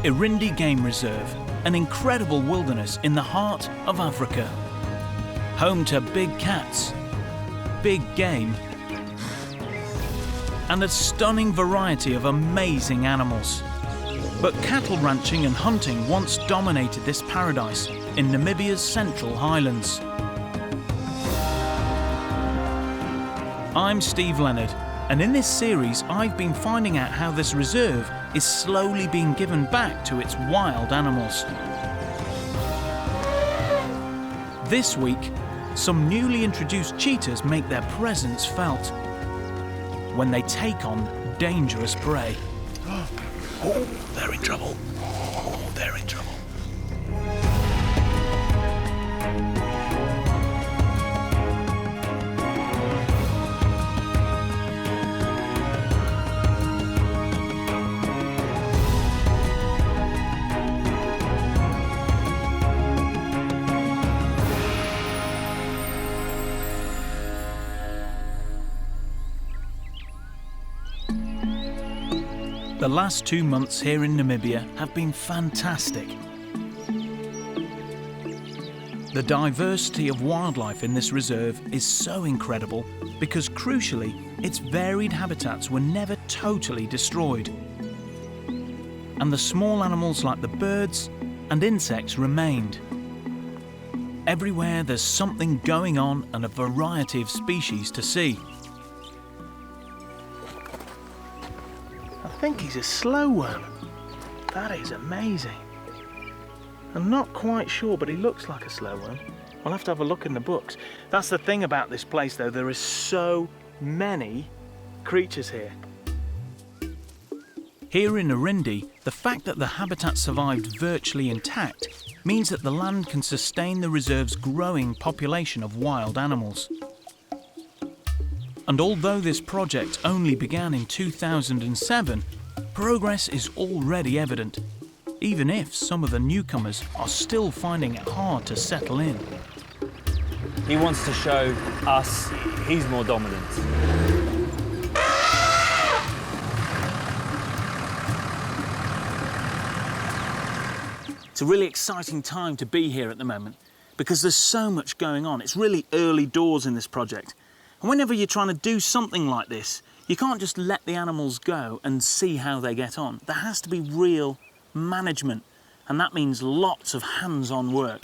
Erindi Game Reserve, an incredible wilderness in the heart of Africa. Home to big cats, big game, and a stunning variety of amazing animals. But cattle ranching and hunting once dominated this paradise in Namibia's Central Highlands. I'm Steve Leonard, and in this series I've been finding out how this reserve is slowly being given back to its wild animals. This week, some newly introduced cheetahs make their presence felt when they take on dangerous prey. Oh, they're in trouble. Oh, they're in trouble. The last 2 months here in Namibia have been fantastic. The diversity of wildlife in this reserve is so incredible because, crucially, its varied habitats were never totally destroyed. And the small animals like the birds and insects remained. Everywhere there's something going on and a variety of species to see. I think he's a slow worm. That is amazing. I'm not quite sure, but he looks like a slow worm. I'll have to have a look in the books. That's the thing about this place, though. There is so many creatures here. Here in Erindi, the fact that the habitat survived virtually intact means that the land can sustain the reserve's growing population of wild animals. And although this project only began in 2007, progress is already evident, even if some of the newcomers are still finding it hard to settle in. He wants to show us he's more dominant. It's a really exciting time to be here at the moment because there's so much going on. It's really early doors in this project. And whenever you're trying to do something like this, you can't just let the animals go and see how they get on. There has to be real management, and that means lots of hands-on work.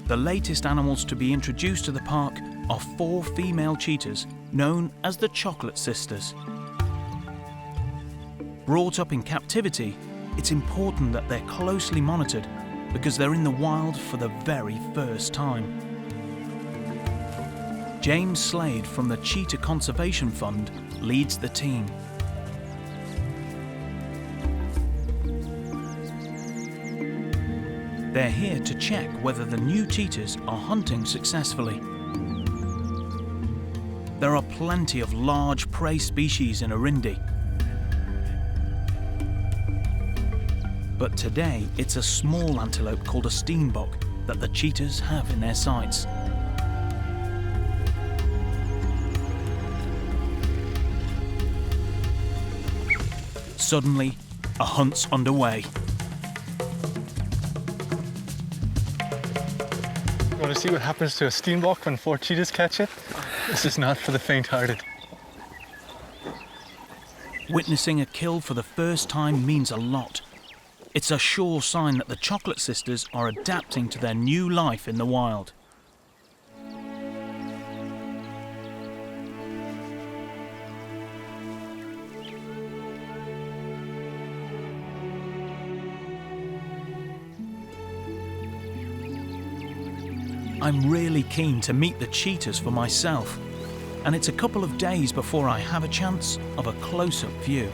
The latest animals to be introduced to the park are 4 female cheetahs known as the Chocolate Sisters. Brought up in captivity, it's important that they're closely monitored because they're in the wild for the very first time. James Slade from the Cheetah Conservation Fund leads the team. They're here to check whether the new cheetahs are hunting successfully. There are plenty of large prey species in Erindi. But today it's a small antelope called a steenbok that the cheetahs have in their sights. Suddenly, a hunt's underway. You want to see what happens to a steenbok when 4 cheetahs catch it? This is not for the faint-hearted. Witnessing a kill for the first time means a lot. It's a sure sign that the Chocolate Sisters are adapting to their new life in the wild. I'm really keen to meet the cheetahs for myself, and it's a couple of days before I have a chance of a close-up view.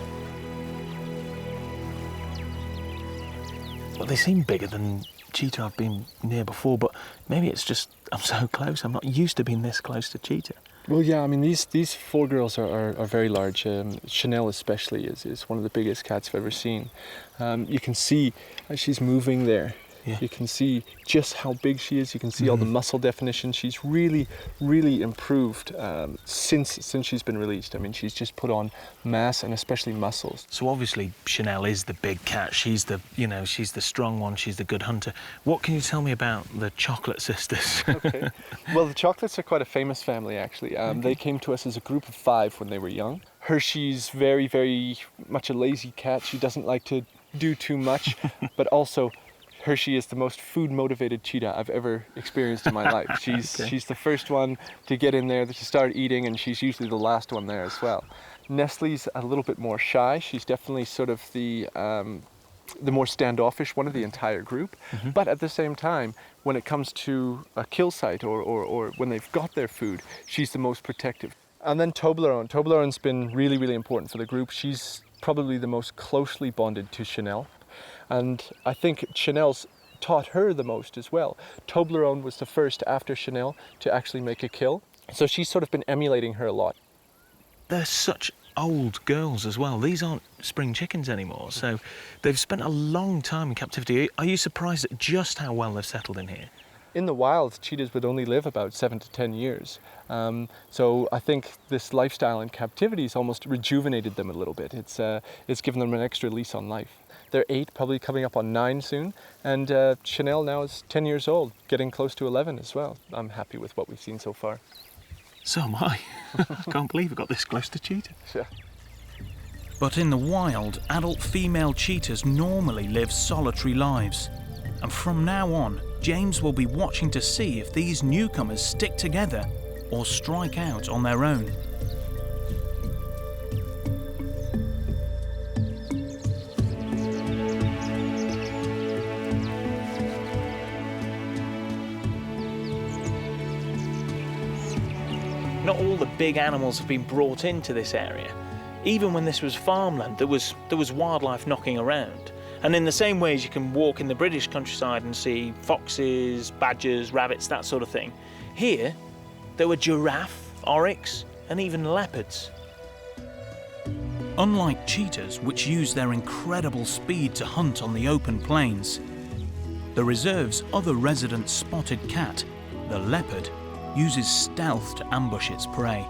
Well, they seem bigger than cheetah I've been near before, but maybe it's just I'm so close. I'm not used to being this close to cheetah. Well, yeah, I mean, these 4 girls are very large. Chanel especially is one of the biggest cats I've ever seen. You can see as she's moving there Yeah. You can see just how big she is. You can see all the muscle definition. She's really, really improved since she's been released. I mean, she's just put on mass and especially muscles. So obviously Chanel is the big cat. She's the, she's the strong one. She's the good hunter. What can you tell me about the Chocolate Sisters? Okay. Well, the Chocolates are quite a famous family, actually. They came to us as a group of 5 when they were young. Hershey's very, very much a lazy cat. She doesn't like to do too much, but also Hershey is the most food-motivated cheetah I've ever experienced in my life. She's the first one to get in there, to start eating, and she's usually the last one there as well. Nestle's a little bit more shy. She's definitely sort of the more standoffish one of the entire group. But at the same time, when it comes to a kill site or when they've got their food, she's the most protective. And then Toblerone. Toblerone's been really, really important for the group. She's probably the most closely bonded to Chanel. And I think Chanel's taught her the most as well. Toblerone was the first after Chanel to actually make a kill. So she's sort of been emulating her a lot. They're such old girls as well. These aren't spring chickens anymore. So they've spent a long time in captivity. Are you surprised at just how well they've settled in here? In the wild, cheetahs would only live about 7 to 10 years. So I think this lifestyle in captivity has almost rejuvenated them a little bit. It's given them an extra lease on life. They're 8, probably coming up on 9 soon. And Chanel now is 10 years old, getting close to 11 as well. I'm happy with what we've seen so far. So am I. I can't believe I got this close to cheetah. Yeah. But in the wild, adult female cheetahs normally live solitary lives. And from now on, James will be watching to see if these newcomers stick together or strike out on their own. Not all the big animals have been brought into this area. Even when this was farmland, there was wildlife knocking around. And in the same way as you can walk in the British countryside and see foxes, badgers, rabbits, that sort of thing, here there were giraffe, oryx, and even leopards. Unlike cheetahs, which use their incredible speed to hunt on the open plains, the reserve's other resident spotted cat, the leopard, uses stealth to ambush its prey.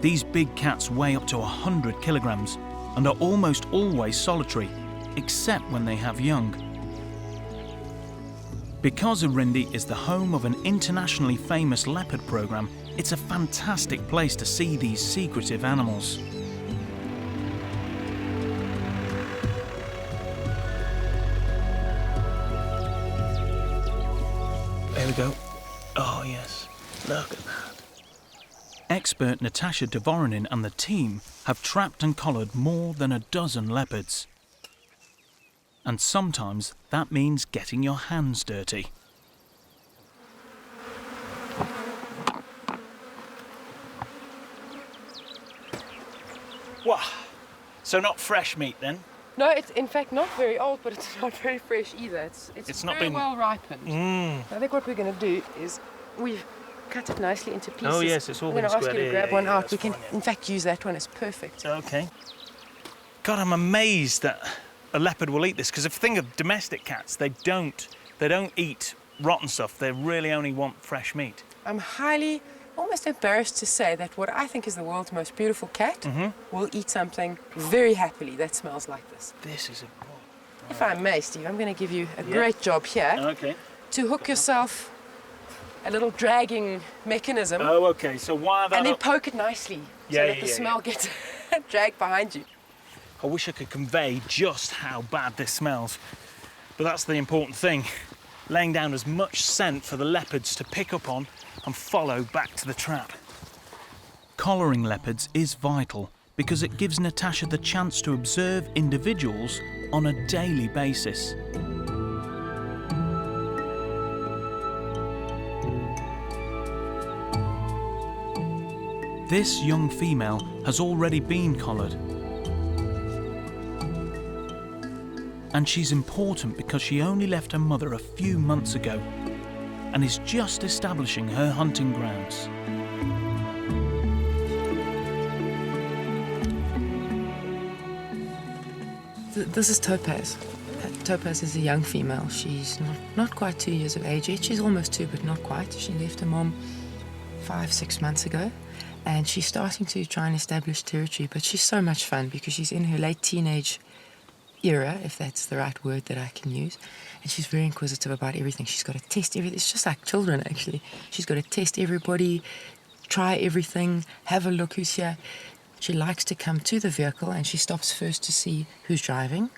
These big cats weigh up to 100 kilograms and are almost always solitary, except when they have young. Because Erindi is the home of an internationally famous leopard program, it's a fantastic place to see these secretive animals. There we go. Oh yes, look at that. Expert Natasha Dvoronin and the team have trapped and collared more than a dozen leopards. And sometimes that means getting your hands dirty. Wow, so not fresh meat then? No, it's in fact not very old, but it's not very fresh either. It's not very been well ripened. I think what we're going to do is we've cut it nicely into pieces. Oh yes, it's all I'm been going to ask squared. you to grab one out. We can, fine, in fact, use that one. It's perfect. Okay. God, I'm amazed that a leopard will eat this, because if you think of domestic cats, they don't eat rotten stuff. They really only want fresh meat. I'm almost embarrassed to say that what I think is the world's most beautiful cat will eat something very happily that smells like this. This is a... If I may, Steve, I'm going to give you a great job here Okay. to hook yourself a little dragging mechanism. Oh, okay. So wire that and then up. poke it nicely so that the smell gets dragged behind you. I wish I could convey just how bad this smells, but that's the important thing. Laying down as much scent for the leopards to pick up on and follow back to the trap. Collaring leopards is vital because it gives Natasha the chance to observe individuals on a daily basis. This young female has already been collared. And she's important because she only left her mother a few months ago and is just establishing her hunting grounds. This is Topaz. Topaz is a young female. She's not quite 2 years of age yet. She's almost 2, but not quite. She left her mom 5-6 months ago, and she's starting to try and establish territory, but she's so much fun because she's in her late teenage era, if that's the right word that I can use, and she's very inquisitive about everything. She's got to test everything. It's just like children, actually. She's got to test everybody, try everything, have a look who's here. She likes to come to the vehicle and she stops first to see who's driving.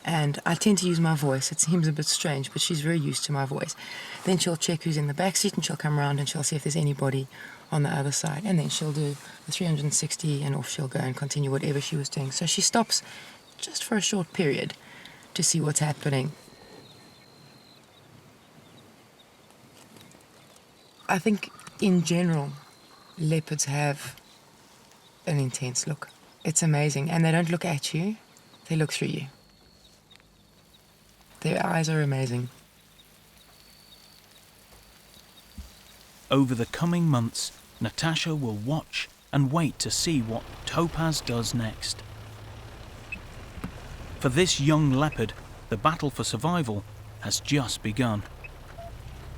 And I tend to use my voice. It seems a bit strange, but she's very used to my voice. Then she'll check who's in the back seat and she'll come around and she'll see if there's anybody on the other side. And then she'll do the 360 and off she'll go and continue whatever she was doing. So she stops just for a short period to see what's happening. I think in general, leopards have an intense look. It's amazing. And they don't look at you, they look through you. Their eyes are amazing. Over the coming months, Natasha will watch and wait to see what Topaz does next. For this young leopard, the battle for survival has just begun.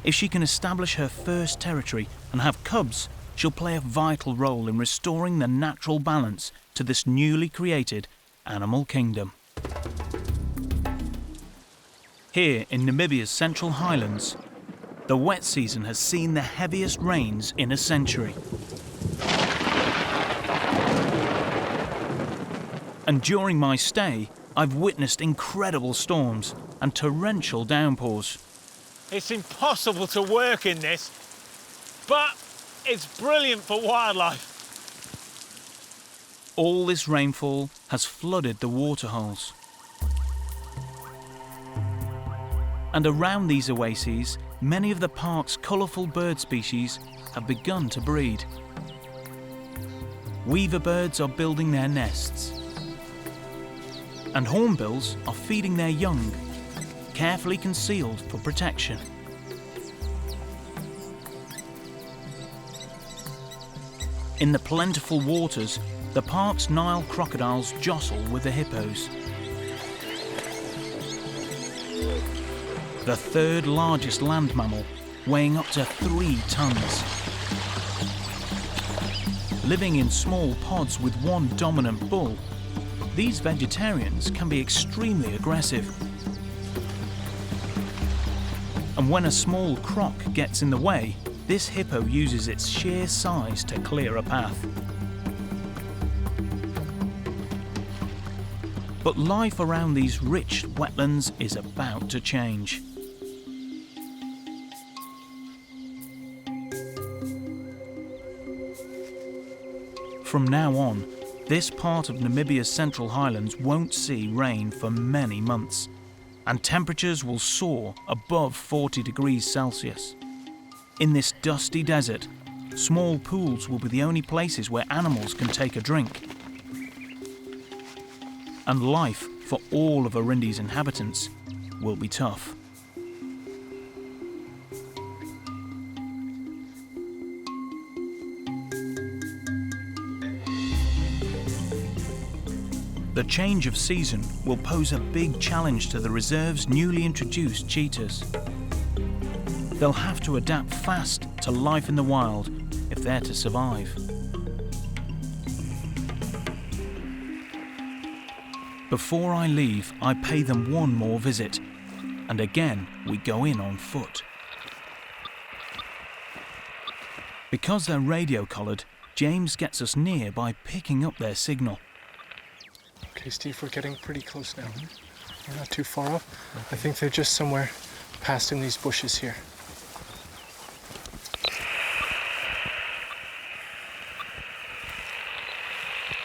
If she can establish her first territory and have cubs, she'll play a vital role in restoring the natural balance to this newly created animal kingdom. Here in Namibia's Central Highlands, the wet season has seen the heaviest rains in a century. And during my stay, I've witnessed incredible storms and torrential downpours. It's impossible to work in this, but it's brilliant for wildlife. All this rainfall has flooded the waterholes. And around these oases, many of the park's colourful bird species have begun to breed. Weaver birds are building their nests, and hornbills are feeding their young, carefully concealed for protection. In the plentiful waters, the park's Nile crocodiles jostle with the hippos. The third largest land mammal, weighing up to 3 tons. Living in small pods with one dominant bull, these vegetarians can be extremely aggressive. And when a small croc gets in the way, this hippo uses its sheer size to clear a path. But life around these rich wetlands is about to change. From now on, this part of Namibia's Central Highlands won't see rain for many months, and temperatures will soar above 40 degrees Celsius. In this dusty desert, small pools will be the only places where animals can take a drink. And life for all of Erindi's inhabitants will be tough. The change of season will pose a big challenge to the reserve's newly introduced cheetahs. They'll have to adapt fast to life in the wild if they're to survive. Before I leave, I pay them one more visit, and again we go in on foot. Because they're radio-collared, James gets us near by picking up their signal. Okay, Steve, we're getting pretty close now. We're not too far up. I think they're just somewhere past in these bushes here.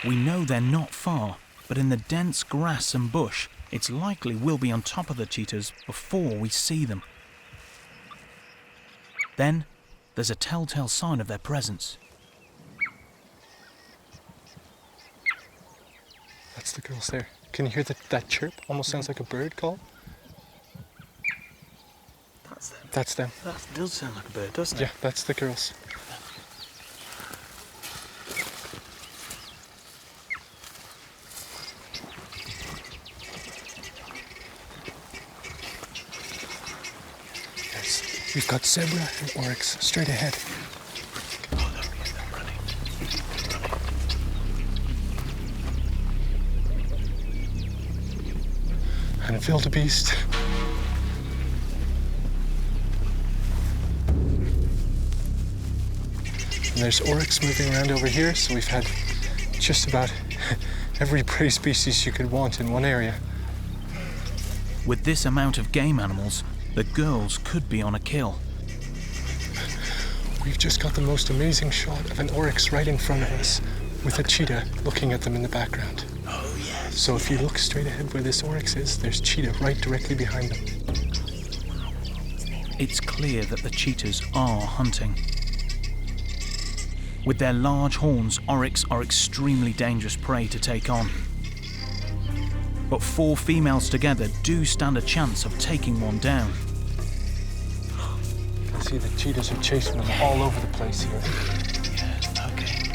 We know they're not far, but in the dense grass and bush, it's likely we'll be on top of the cheetahs before we see them. Then, there's a telltale sign of their presence. That's the girls there. Can you hear that chirp? Almost sounds like a bird call. That's them. That's them. That does sound like a bird, doesn't it? Yeah, that's the girls. We've got zebra and oryx straight ahead. Oh, they're running. And wildebeest. And there's oryx moving around over here, so we've had just about every prey species you could want in one area. With this amount of game animals, the girls could be on a kill. We've just got the most amazing shot of an oryx right in front of us, with a cheetah looking at them in the background. Oh, yes. So if you look straight ahead where this oryx is, there's cheetah right directly behind them. It's clear that the cheetahs are hunting. With their large horns, oryx are extremely dangerous prey to take on. But 4 females together do stand a chance of taking one down. You can see the cheetahs are chasing them all over the place here. Yeah, okay.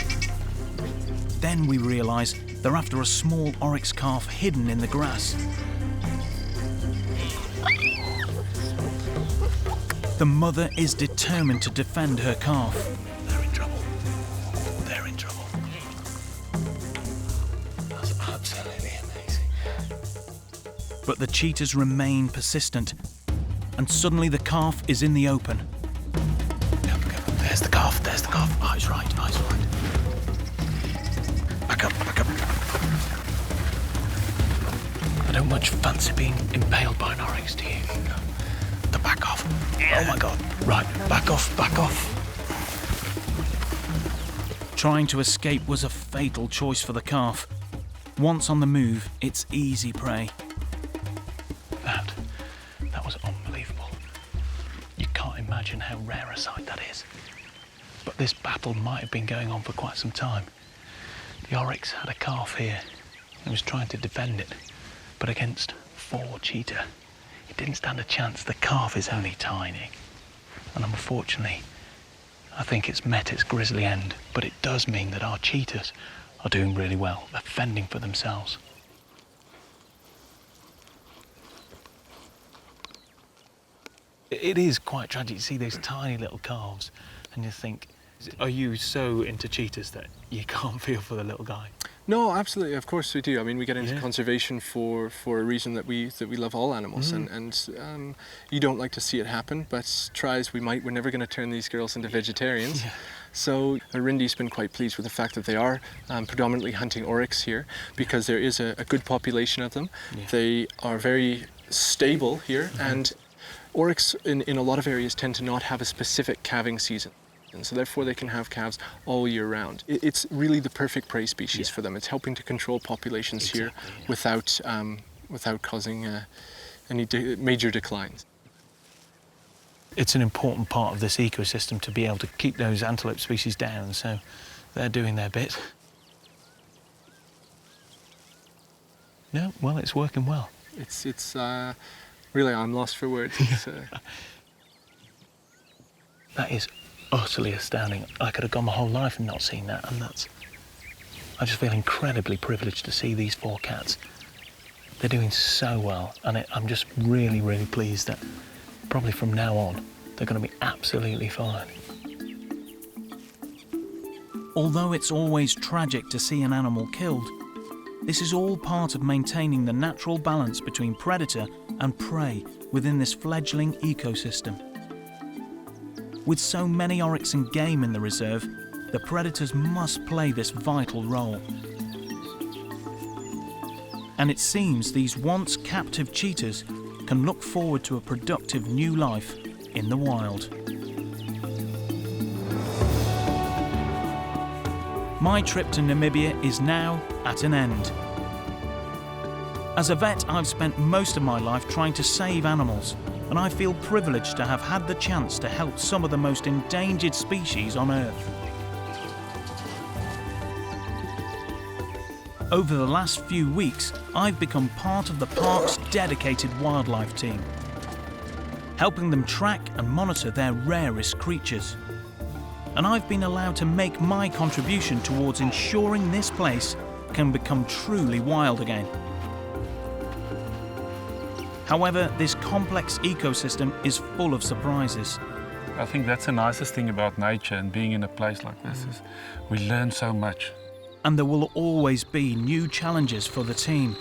Then we realise they're after a small oryx calf hidden in the grass. The mother is determined to defend her calf. They're in trouble. They're in trouble. That's absolutely amazing. But the cheetahs remain persistent, and suddenly the calf is in the open. Come. There's the calf. There's the calf. Eyes right. Back up. I don't much fancy being impaled by an oryx, do you? The back off. Yeah. Oh my God. Right, back off. Trying to escape was a fatal choice for the calf. Once on the move, it's easy prey. That was unbelievable. You can't imagine how rare a sight that is. But this battle might have been going on for quite some time. The oryx had a calf here and was trying to defend it, but against 4 cheetah, it didn't stand a chance. The calf is only tiny, and unfortunately, I think it's met its grisly end, but it does mean that our cheetahs are doing really well. They're fending for themselves. It is quite tragic to see those tiny little calves, and you think, are you so into cheetahs that you can't feel for the little guy? No, absolutely. Of course we do. I mean, we get into Yeah. conservation for a reason that we love all animals, and you don't like to see it happen. But try as we might, we're never going to turn these girls into vegetarians. Yeah. So Erindi's been quite pleased with the fact that they are predominantly hunting oryx here, because there is a good population of them. Yeah. They are very stable here, and oryx in a lot of areas tend to not have a specific calving season. And so therefore they can have calves all year round. It's really the perfect prey species for them. It's helping to control populations here without causing any major declines. It's an important part of this ecosystem to be able to keep those antelope species down, so they're doing their bit. No, well, it's working well. It's really, I'm lost for words. That is utterly astounding. I could have gone my whole life and not seen that, and I just feel incredibly privileged to see these 4 cats. They're doing so well, and I'm just really, really pleased that probably from now on they're going to be absolutely fine. Although it's always tragic to see an animal killed, this is all part of maintaining the natural balance between predator and prey within this fledgling ecosystem. With so many oryx and game in the reserve, the predators must play this vital role. And it seems these once captive cheetahs can look forward to a productive new life in the wild. My trip to Namibia is now at an end. As a vet, I've spent most of my life trying to save animals, and I feel privileged to have had the chance to help some of the most endangered species on Earth. Over the last few weeks, I've become part of the park's dedicated wildlife team, helping them track and monitor their rarest creatures. And I've been allowed to make my contribution towards ensuring this place can become truly wild again. However, this complex ecosystem is full of surprises. I think that's the nicest thing about nature and being in a place like this is we learn so much. And there will always be new challenges for the team.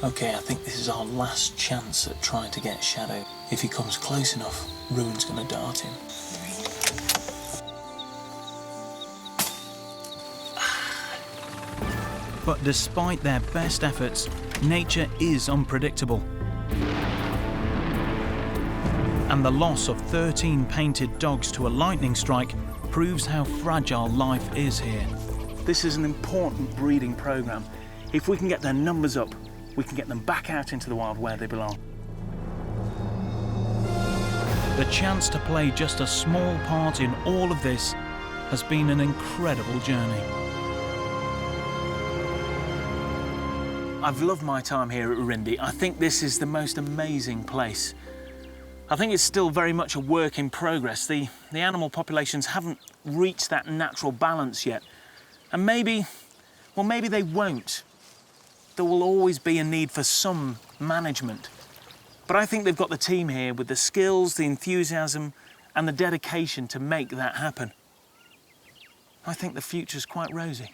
Okay, I think this is our last chance at trying to get Shadow. If he comes close enough, Ruin's going to dart him. But despite their best efforts, nature is unpredictable. And the loss of 13 painted dogs to a lightning strike proves how fragile life is here. This is an important breeding program. If we can get their numbers up, we can get them back out into the wild where they belong. The chance to play just a small part in all of this has been an incredible journey. I've loved my time here at Erindi. I think this is the most amazing place. I think it's still very much a work in progress. The animal populations haven't reached that natural balance yet. And maybe they won't. There will always be a need for some management. But I think they've got the team here with the skills, the enthusiasm, and the dedication to make that happen. I think the future's quite rosy.